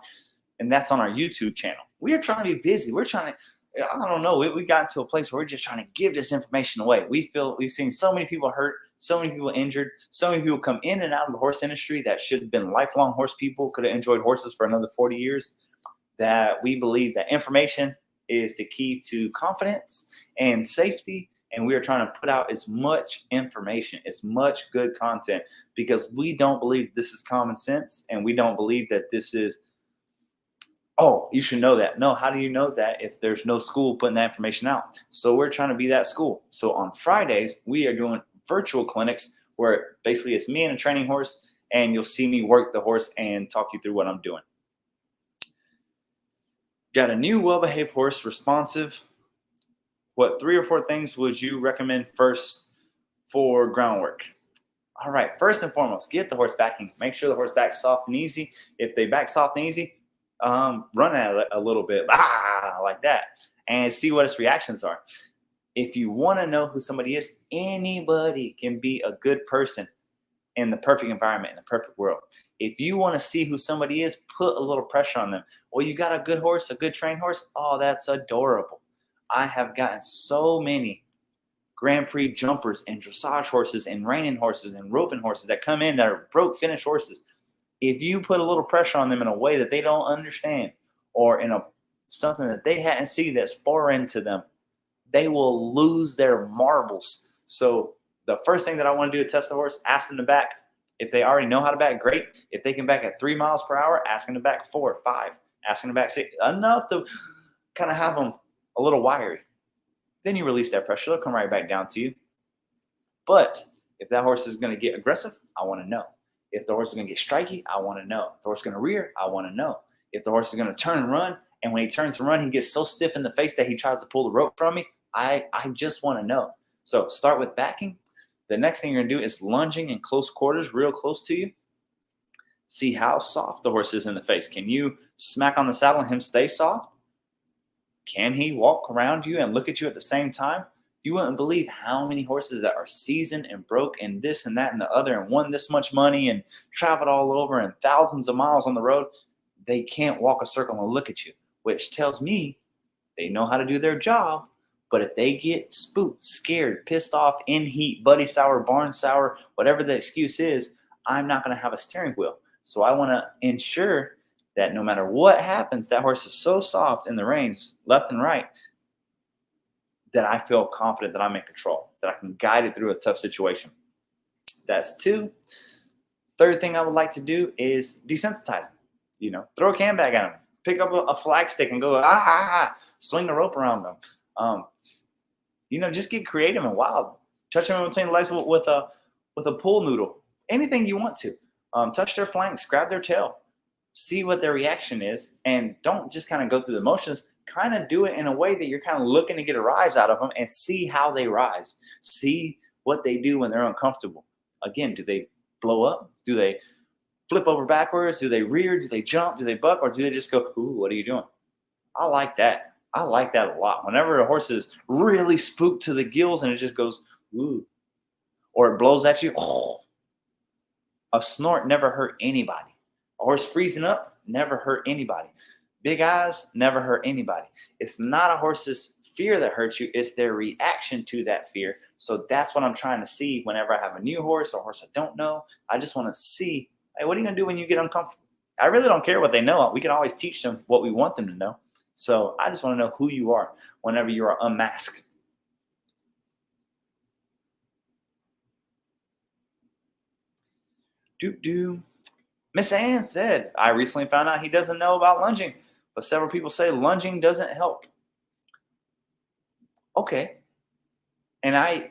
and that's on our YouTube channel. We are trying to be busy. We're trying to, I don't know, we got to a place where we're just trying to give this information away. We've seen so many people hurt, so many people injured, so many people come in and out of the horse industry that should have been lifelong horse people, could have enjoyed horses for another 40 years, that we believe that information is the key to confidence and safety. And we are trying to put out as much information, as much good content, because we don't believe this is common sense, and we don't believe that this is, oh, you should know that. No, how do you know that if there's no school putting that information out? So we're trying to be that school. So on Fridays, we are doing virtual clinics where basically it's me and a training horse, and you'll see me work the horse and talk you through what I'm doing. Got a new well-behaved horse, responsive. What 3 or 4 things would you recommend first for groundwork? All right, first and foremost, get the horse backing. Make sure the horse backs soft and easy. If they back soft and easy, run at it a little bit, like that, and see what its reactions are. If you want to know who somebody is, anybody can be a good person in the perfect environment, in the perfect world. If you want to see who somebody is, put a little pressure on them. Well, you got a good horse, a good trained horse. Oh, that's adorable. I have gotten so many Grand Prix jumpers and dressage horses and reining horses and roping horses that come in that are broke finish horses. If you put a little pressure on them in a way that they don't understand, or in something that they hadn't seen that's foreign to them, they will lose their marbles. So the first thing that I want to do to test the horse, ask them to back. If they already know how to back, great. If they can back at 3 miles per hour, ask them to back 4, 5. Ask them to back 6. Enough to kind of have them a little wiry. Then you release that pressure. They'll come right back down to you. But if that horse is going to get aggressive, I want to know. If the horse is going to get striky, I want to know. If the horse is going to rear, I want to know. If the horse is going to turn and run, and when he turns to run, he gets so stiff in the face that he tries to pull the rope from me, I just want to know. So start with backing. The next thing you're going to do is lunging in close quarters, real close to you. See how soft the horse is in the face. Can you smack on the saddle and him stay soft? Can he walk around you and look at you at the same time? You wouldn't believe how many horses that are seasoned and broke and this and that and the other and won this much money and traveled all over and thousands of miles on the road. They can't walk a circle and look at you, which tells me they know how to do their job. But if they get spooked, scared, pissed off, in heat, buddy sour, barn sour, whatever the excuse is, I'm not going to have a steering wheel. So I want to ensure that no matter what happens, that horse is so soft in the reins, left and right, that I feel confident that I'm in control, that I can guide it through a tough situation. That's 2. Third thing I would like to do is desensitize them. Throw a can bag at them, pick up a flag stick and go, swing the rope around them. Just get creative and wild. Touch them between the legs with a pool noodle. Anything you want to. Touch their flanks, grab their tail. See what their reaction is, and don't just kind of go through the motions. Kind of do it in a way that you're kind of looking to get a rise out of them and see how they rise. See what they do when they're uncomfortable. Again, do they blow up? Do they flip over backwards? Do they rear? Do they jump? Do they buck? Or do they just go, ooh, what are you doing? I like that. I like that a lot. Whenever a horse is really spooked to the gills and it just goes, ooh, or it blows at you, a snort never hurt anybody. A horse freezing up never hurt anybody. Big eyes never hurt anybody. It's not a horse's fear that hurts you. It's their reaction to that fear. So that's what I'm trying to see whenever I have a new horse or a horse I don't know. I just want to see, hey, what are you going to do when you get uncomfortable? I really don't care what they know. We can always teach them what we want them to know. So I just want to know who you are whenever you are unmasked. Miss Ann said, I recently found out he doesn't know about lunging, but several people say lunging doesn't help. Okay. And I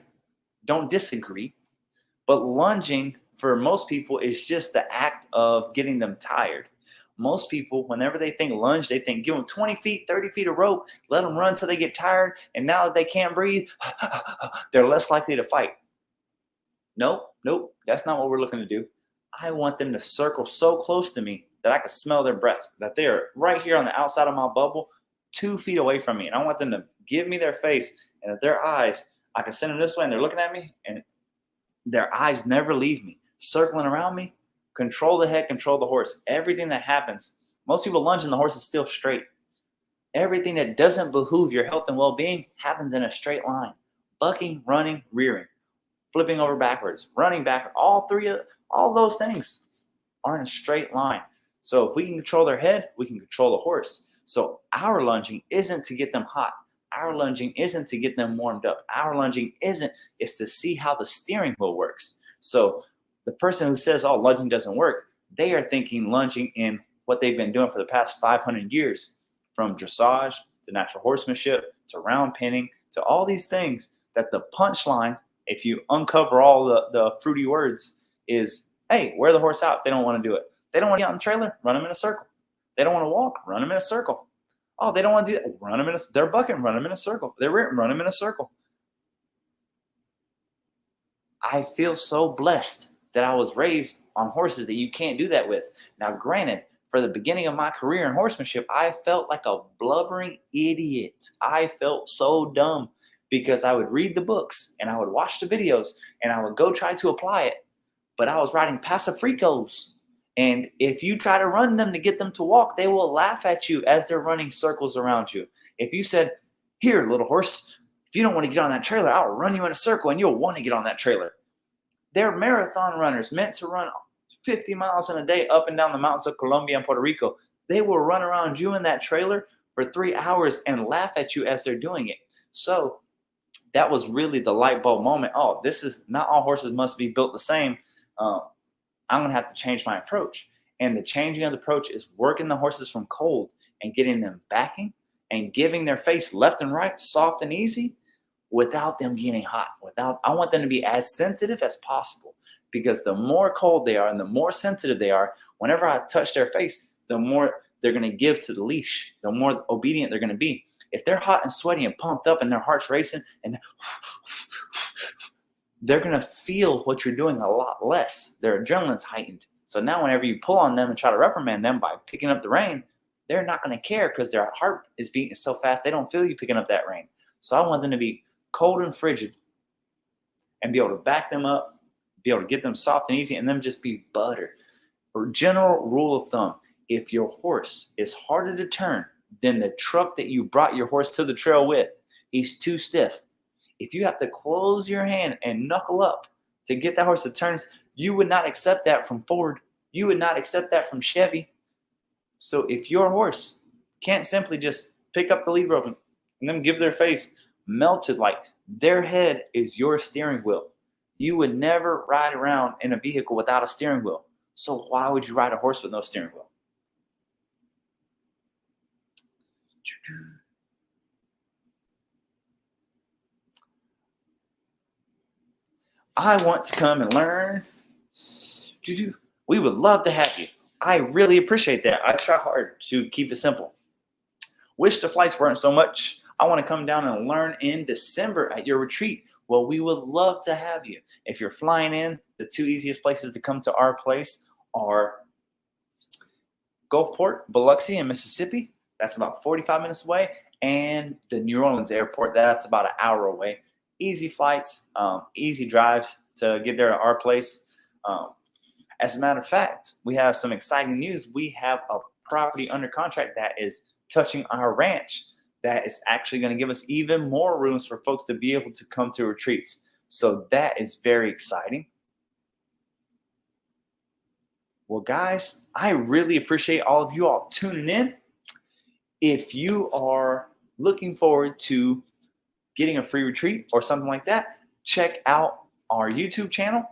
don't disagree, but lunging for most people is just the act of getting them tired. Most people, whenever they think lunge, they think give them 20 feet, 30 feet of rope, let them run till they get tired, and now that they can't breathe, they're less likely to fight. Nope, that's not what we're looking to do. I want them to circle so close to me that I can smell their breath, that they're right here on the outside of my bubble, 2 feet away from me. And I want them to give me their face and that their eyes, I can send them this way and they're looking at me and their eyes never leave me, circling around me. Control the head, control the horse. Everything that happens, most people lunge and the horse is still straight. Everything that doesn't behoove your health and well-being happens in a straight line. Bucking, running, rearing, flipping over backwards, running back, all those things are in a straight line. So if we can control their head, we can control the horse. So our lunging isn't to get them hot. Our lunging isn't to get them warmed up. Our lunging is to see how the steering wheel works. So the person who says, oh, lunging doesn't work, they are thinking lunging in what they've been doing for the past 500 years, from dressage to natural horsemanship to round pinning to all these things, that the punchline, if you uncover all the fruity words, is, hey, wear the horse out if they don't want to do it. They don't want to get on the trailer, run them in a circle. They don't want to walk, run them in a circle. Oh, they don't want to do that, run them they're bucking, run them in a circle. They're rearing, run them in a circle. I feel so blessed that I was raised on horses that you can't do that with. Now, granted, for the beginning of my career in horsemanship, I felt like a blubbering idiot. I felt so dumb because I would read the books and I would watch the videos and I would go try to apply it. But I was riding pasifricos. And if you try to run them to get them to walk, they will laugh at you as they're running circles around you. If you said, here, little horse, if you don't want to get on that trailer, I'll run you in a circle and you'll want to get on that trailer. They're marathon runners meant to run 50 miles in a day up and down the mountains of Colombia and Puerto Rico. They will run around you in that trailer for 3 hours and laugh at you as they're doing it. So that was really the light bulb moment. Oh, this is not all horses must be built the same. I'm going to have to change my approach. And the changing of the approach is working the horses from cold and getting them backing and giving their face left and right, soft and easy, without them getting hot. I want them to be as sensitive as possible, because the more cold they are and the more sensitive they are, whenever I touch their face, the more they're going to give to the leash, the more obedient they're going to be. If they're hot and sweaty and pumped up and their heart's racing, and they're going to feel what you're doing a lot less. Their adrenaline's heightened. So now whenever you pull on them and try to reprimand them by picking up the rein, they're not going to care because their heart is beating so fast they don't feel you picking up that rein. So I want them to be cold and frigid and be able to back them up, be able to get them soft and easy, and them just be butter. For general rule of thumb, if your horse is harder to turn than the truck that you brought your horse to the trail with, he's too stiff. If you have to close your hand and knuckle up to get that horse to turn, you would not accept that from Ford. You would not accept that from Chevy. So if your horse can't simply just pick up the lead rope and then give their face melted, like their head is your steering wheel, you would never ride around in a vehicle without a steering wheel. So why would you ride a horse with no steering wheel? I want to come and learn. We would love to have you. I really appreciate that. I try hard to keep it simple. Wish the flights weren't so much. I want to come down and learn in December at your retreat. Well, we would love to have you. If you're flying in, the 2 easiest places to come to our place are Gulfport, Biloxi, and Mississippi. That's about 45 minutes away. And the New Orleans airport, that's about an hour away. Easy flights, easy drives to get there to our place. As a matter of fact, we have some exciting news. We have a property under contract that is touching our ranch that is actually going to give us even more rooms for folks to be able to come to retreats. So that is very exciting. Well, guys, I really appreciate all of you all tuning in. If you are looking forward to getting a free retreat or something like that, check out our YouTube channel.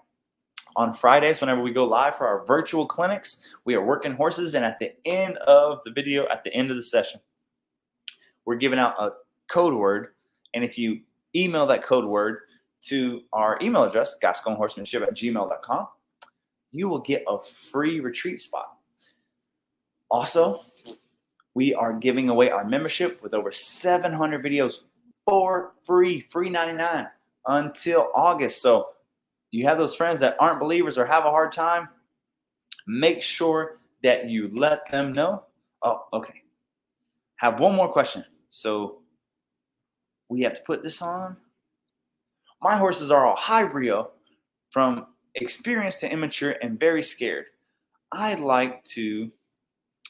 On Fridays, whenever we go live for our virtual clinics, we are working horses, and at the end of the video, at the end of the session, we're giving out a code word, and if you email that code word to our email address, gasconhorsemanship@gmail.com, you will get a free retreat spot. Also, we are giving away our membership with over 700 videos for free 99 until August. So you have those friends that aren't believers or have a hard time, make sure that you let them know. Oh, okay. Have one more question. So we have to put this on. My horses are all high brio, from experienced to immature and very scared. I like to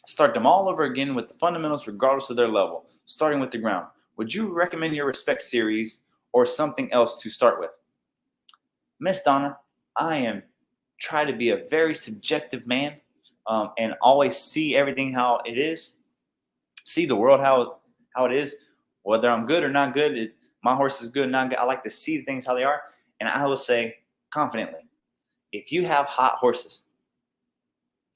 start them all over again with the fundamentals regardless of their level, starting with the ground. Would you recommend your Respect series or something else to start with? Miss Donna, I am try to be a very subjective man, and always see everything how it is, see the world how it is, whether I'm good or not good. My horse is good or not good. I like to see things how they are, and I will say confidently, if you have hot horses,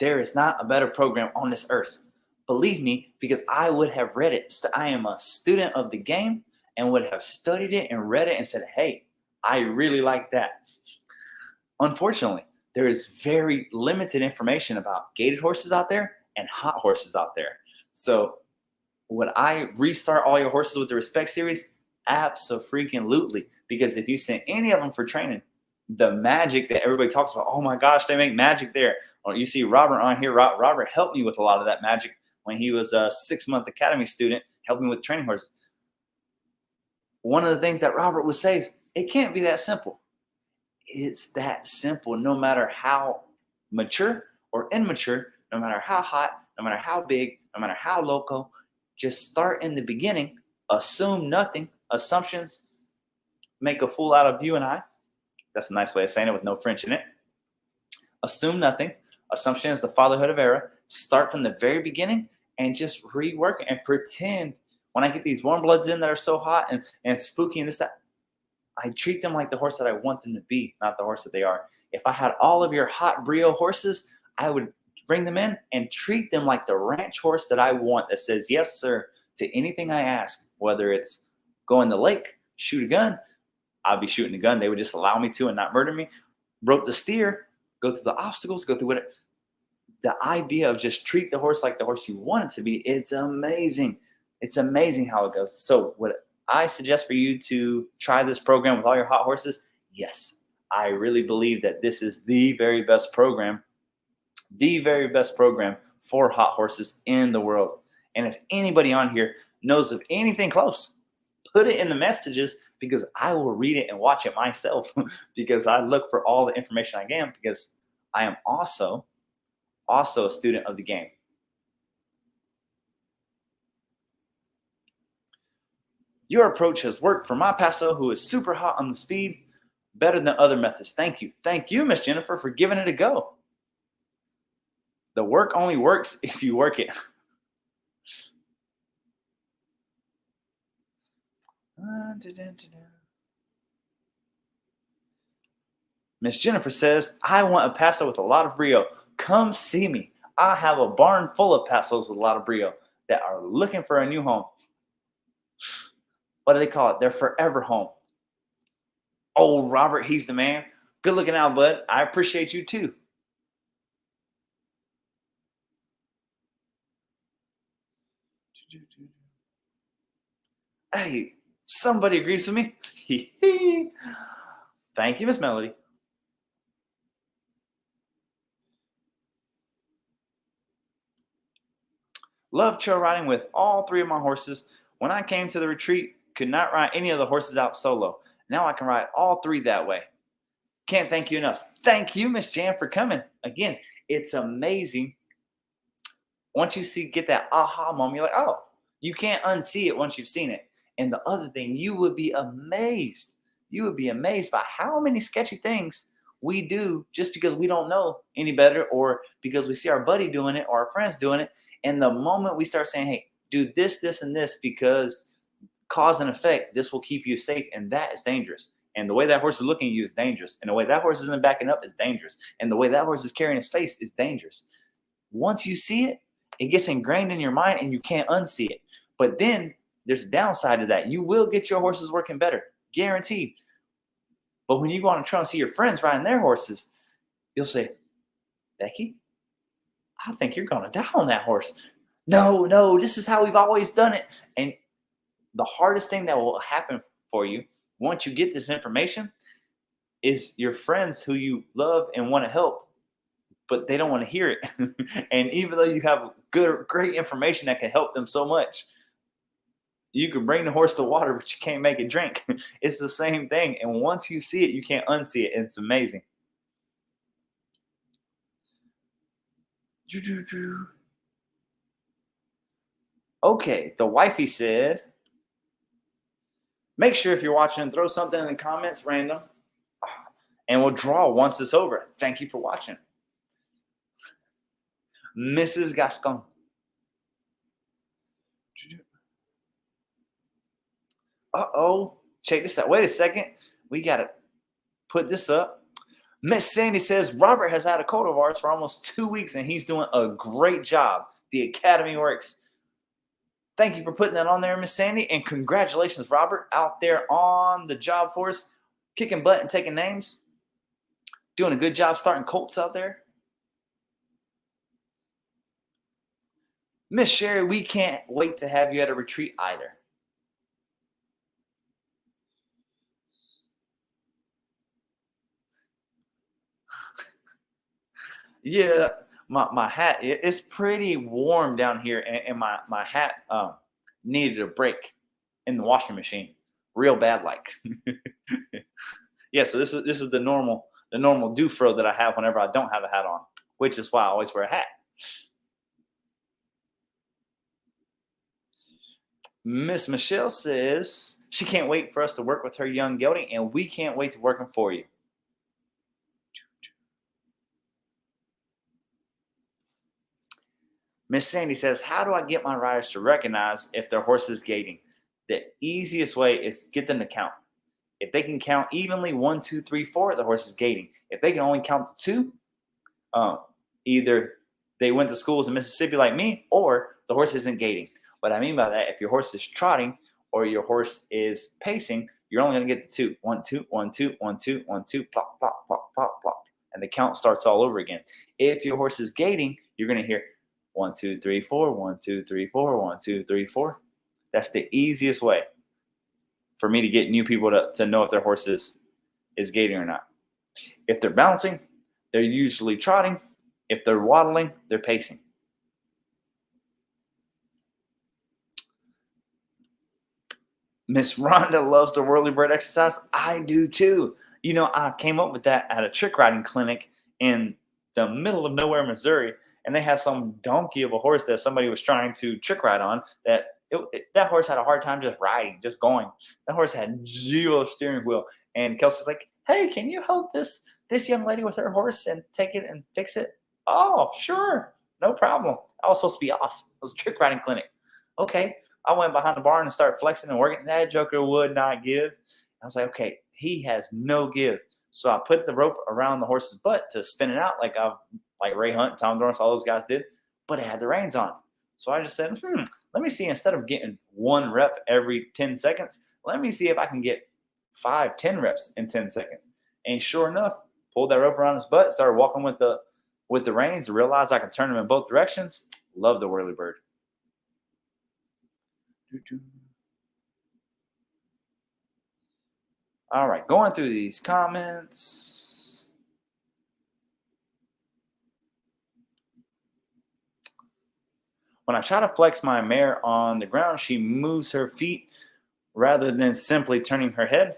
there is not a better program on this earth. Believe me, because I would have read it. I am a student of the game and would have studied it and read it and said, hey, I really like that. Unfortunately, there is very limited information about gaited horses out there and hot horses out there. So would I restart all your horses with the Respect series? Abso-freaking-lutely. Because if you send any of them for training, the magic that everybody talks about, oh my gosh, they make magic there. Or you see Robert on here. Robert helped me with a lot of that magic when he was a 6-month academy student, helping me with training horses. One of the things that Robert would say is, it can't be that simple. It's that simple. No matter how mature or immature, no matter how hot, no matter how big, no matter how loco, just start in the beginning. Assume nothing. Assumptions make a fool out of you and I. That's a nice way of saying it with no French in it. Assume nothing. Assumption is the fatherhood of error. Start from the very beginning and just rework it and pretend. When I get these warm bloods in that are so hot and spooky and this, that, I treat them like the horse that I want them to be, not the horse that they are. If I had all of your hot brio horses, I would bring them in and treat them like the ranch horse that I want, that says yes, sir, to anything I ask, whether it's go in the lake, shoot a gun. I'll be shooting a gun. They would just allow me to and not murder me. Rope the steer, go through the obstacles, go through whatever. The idea of just treat the horse like the horse you want it to be, it's amazing. It's amazing how it goes. So what I suggest for you to try this program with all your hot horses, yes, I really believe that this is the very best program for hot horses in the world. And if anybody on here knows of anything close, put it in the messages, because I will read it and watch it myself because I look for all the information I can, because I am also a student of the game. Your approach has worked for my Paso, who is super hot on the speed, better than other methods. Thank you. Thank you, Miss Jennifer, for giving it a go. The work only works if you work it. Miss Jennifer says, I want a Paso with a lot of brio. Come see me. I have a barn full of Pasos with a lot of brio that are looking for a new home. What do they call it? Their forever home. Oh, Robert, he's the man. Good looking out, bud. I appreciate you too. Hey, somebody agrees with me. Thank you, Miss Mellody. Love trail riding with all 3 of my horses. When I came to the retreat, could not ride any of the horses out solo. Now I can ride all 3 that way. Can't thank you enough. Thank you, Miss Jan, for coming. Again, it's amazing. Once you get that aha moment, you're like, oh, you can't unsee it once you've seen it. And the other thing, you would be amazed. You would be amazed by how many sketchy things we do just because we don't know any better, or because we see our buddy doing it or our friends doing it. And the moment we start saying, hey, do this, this, and this, because cause and effect, this will keep you safe, and that is dangerous. And the way that horse is looking at you is dangerous. And the way that horse isn't backing up is dangerous. And the way that horse is carrying his face is dangerous. Once you see it, it gets ingrained in your mind and you can't unsee it. But then there's a downside to that. You will get your horses working better, guaranteed. But when you go on a trail and see your friends riding their horses, you'll say, Becky, I think you're going to die on that horse. No, this is how we've always done it. And the hardest thing that will happen for you once you get this information is your friends who you love and want to help, but they don't want to hear it. And even though you have great information that can help them so much, You can bring the horse to water, but you can't make it drink. It's the same thing. And once you see it, you can't unsee it. It's amazing. Okay, the wifey said, make sure if you're watching, throw something in the comments random, and we'll draw once it's over. Thank you for watching. Mrs. Gascon. Uh-oh. Check this out. Wait a second. We got to put this up. Miss Sandy says, Robert has had a coat of ours for almost 2 weeks, and he's doing a great job. The Academy works. Thank you for putting that on there, Miss Sandy, and congratulations, Robert, out there on the job force, kicking butt and taking names. Doing a good job starting colts out there. Miss Sherry, we can't wait to have you at a retreat either. Yeah, my hat, it's pretty warm down here, and my hat needed a break in the washing machine real bad like. Yeah, so this is the normal do fro that I have whenever I don't have a hat on, which is why I always wear a hat. Miss Michelle says she can't wait for us to work with her young gelding, and we can't wait to work them for you. Miss Sandy says, how do I get my riders to recognize if their horse is gaiting? The easiest way is to get them to count. If they can count evenly 1, 2, 3, 4, the horse is gaiting. If they can only count to 2, either they went to schools in Mississippi like me, or the horse isn't gaiting. What I mean by that, if your horse is trotting or your horse is pacing, you're only going to get to 2. 1, 2, 1, 2, 1, 2, 1, 2, plop, plop, plop, plop, plop. And the count starts all over again. If your horse is gaiting, you're going to hear 1, 2, 3, 4, 1, 2, 3, 4, 1, 2, 3, 4. That's the easiest way for me to get new people to know if their horse is gaiting or not. If they're bouncing, they're usually trotting. If they're waddling, they're pacing. Miss Ronda loves the whirlybird exercise. I do too. You know, I came up with that at a trick riding clinic in the middle of nowhere, Missouri, and they had some donkey of a horse that somebody was trying to trick ride on. That horse had a hard time just riding, just going. That horse had zero steering wheel, and Kelsey's like, "Hey, can you help this young lady with her horse and take it and fix it?" "Oh, sure, no problem." I was supposed to be off. It was a trick riding clinic. Okay. I went behind the barn and started flexing and working. That joker would not give. I was like, okay, he has no give. So I put the rope around the horse's butt to spin it out like Ray Hunt, Tom Dorrance, all those guys did, but it had the reins on. So I just said, let me see, instead of getting 1 rep every 10 seconds, let me see if I can get 5, 10 reps in 10 seconds. And sure enough, pulled that rope around his butt, started walking with the reins, realized I could turn them in both directions. Love the whirlybird. All right, going through these comments. When I try to flex my mare on the ground, she moves her feet rather than simply turning her head.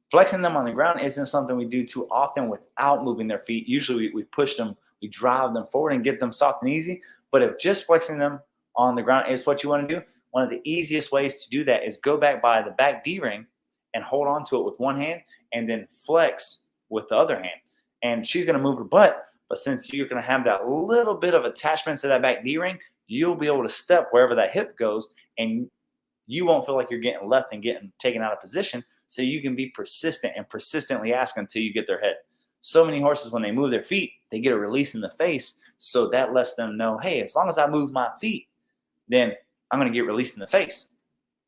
Flexing them on the ground isn't something we do too often without moving their feet. Usually we push them, we drive them forward and get them soft and easy. But if just flexing them on the ground is what you want to do, one of the easiest ways to do that is go back by the back D-ring and hold on to it with one hand and then flex with the other hand. And she's going to move her butt, but since you're going to have that little bit of attachment to that back D-ring, you'll be able to step wherever that hip goes, and you won't feel like you're getting left and getting taken out of position, so you can be persistent and persistently ask until you get their head. So many horses, when they move their feet, they get a release in the face, so that lets them know, hey, as long as I move my feet, then I'm going to get released in the face.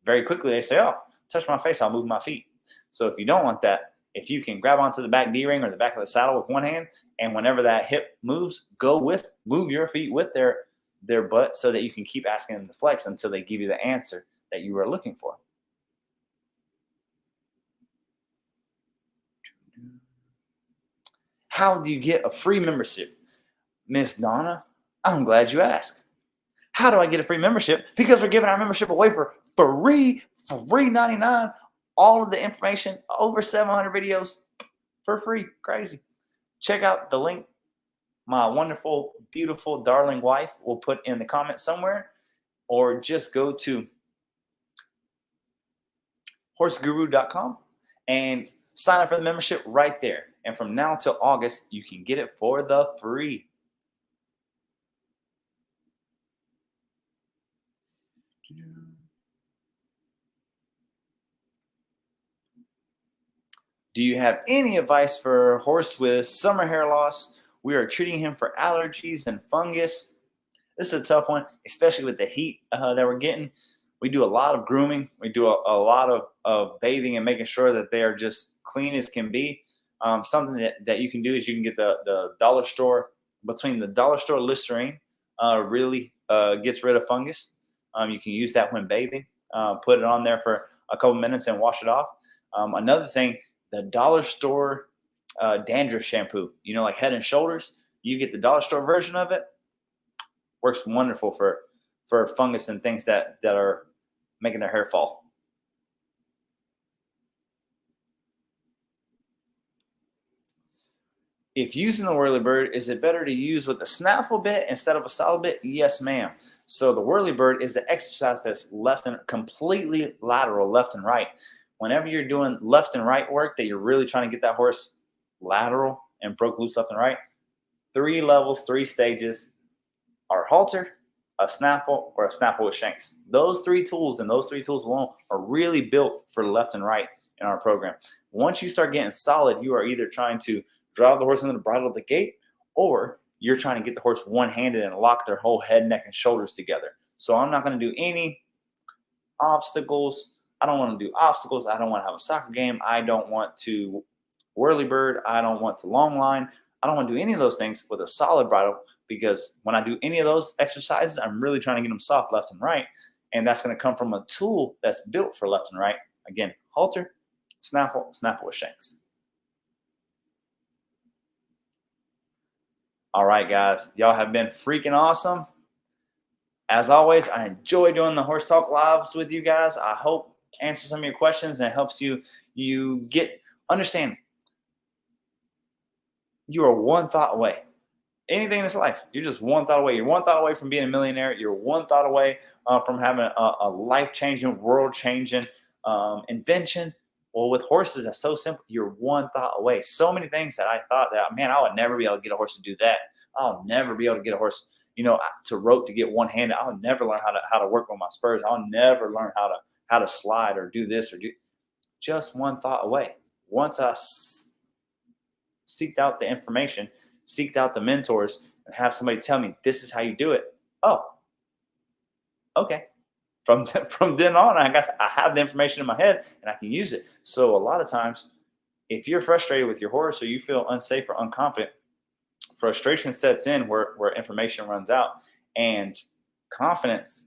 Very quickly, they say, oh, touch my face, I'll move my feet. So if you don't want that, if you can grab onto the back D-ring or the back of the saddle with one hand, and whenever that hip moves, move your feet with their butt so that you can keep asking them to flex until they give you the answer that you were looking for. How do you get a free membership? Miss Donna, I'm glad you asked. How do I get a free membership? Because we're giving our membership away for free $99. All of the information, over 700 videos for free. Crazy. Check out the link my wonderful, beautiful, darling wife will put in the comments somewhere, or just go to horseguru.com and sign up for the membership right there. And from now till August, you can get it for the free. Do you have any advice for a horse with summer hair loss? We are treating him for allergies and fungus. This is a tough one, especially with the heat that we're getting. We do a lot of grooming. We do a lot of bathing and making sure that they are just clean as can be. Something that you can do is you can get the dollar store, between the dollar store Listerine, really gets rid of fungus. You can use that when bathing. Put it on there for a couple minutes and wash it off. Another thing, the dollar store dandruff shampoo, like Head and Shoulders. You get the dollar store version of it. Works wonderful for fungus and things that are making their hair fall. If using the whirlybird, is it better to use with a snaffel bit instead of a solid bit? Yes, ma'am. So the whirlybird is the exercise that's completely lateral, left and right. Whenever you're doing left and right work, that you're really trying to get that horse lateral and broke loose left and right, 3 levels, 3 stages are halter, a snaffle, or a snaffle with shanks. Those 3 tools and those 3 tools alone are really built for left and right in our program. Once you start getting solid, you are either trying to drive the horse into the bridle of the gate, or you're trying to get the horse one-handed and lock their whole head, neck, and shoulders together. So I'm not going to do any obstacles. I don't want to do obstacles. I don't want to have a soccer game. I don't want to whirlybird. I don't want to long line. I don't want to do any of those things with a solid bridle, because when I do any of those exercises, I'm really trying to get them soft left and right. And that's going to come from a tool that's built for left and right. Again, halter, snaffle, snaffle with shanks. All right, guys, y'all have been freaking awesome. As always, I enjoy doing the Horse Talk Lives with you guys. I hope answer some of your questions and helps you understand you are one thought away. Anything in this life, you're just one thought away. You're one thought away from being a millionaire. You're one thought away from having a life-changing, world-changing invention. Well, with horses, that's so simple. You're one thought away. So many things that I thought that, man, I would never be able to get a horse to do that. I'll never be able to get a horse, to rope to get one-handed. I'll never learn how to work with my spurs. I'll never learn how to slide or do this or do. Just one thought away. Once I seeked out the information, seeked out the mentors, and have somebody tell me this is how you do it. Oh, okay. From then on, I have the information in my head and I can use it. So a lot of times, if you're frustrated with your horse or you feel unsafe or unconfident, frustration sets in where information runs out, and confidence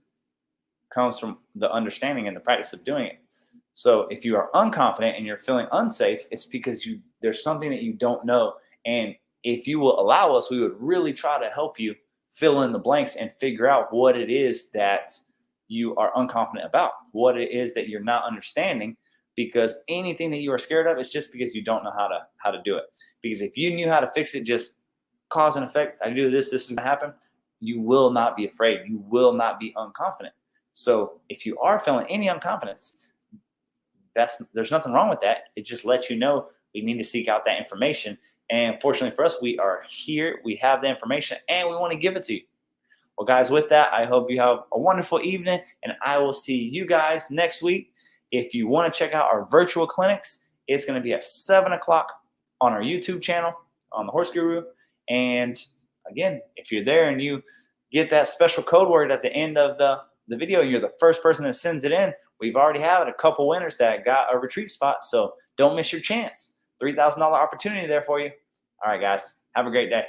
comes from the understanding and the practice of doing it. So if you are unconfident and you're feeling unsafe, it's because there's something that you don't know. And if you will allow us, we would really try to help you fill in the blanks and figure out what it is that you are unconfident about, what it is that you're not understanding, because anything that you are scared of is just because you don't know how to do it. Because if you knew how to fix it, just cause and effect, I do this is going to happen, you will not be afraid. You will not be unconfident. So if you are feeling any unconfidence, there's nothing wrong with that. It just lets you know we need to seek out that information. And fortunately for us, we are here, we have the information, and we want to give it to you. Well, guys, with that, I hope you have a wonderful evening, and I will see you guys next week. If you want to check out our virtual clinics, it's going to be at 7 o'clock on our YouTube channel, on the Horse Guru. And again, if you're there and you get that special code word at the end of the video, you're the first person that sends it in. We've already had a couple winners that got a retreat spot, so don't miss your chance. $3,000 opportunity there for you. All right, guys, have a great day.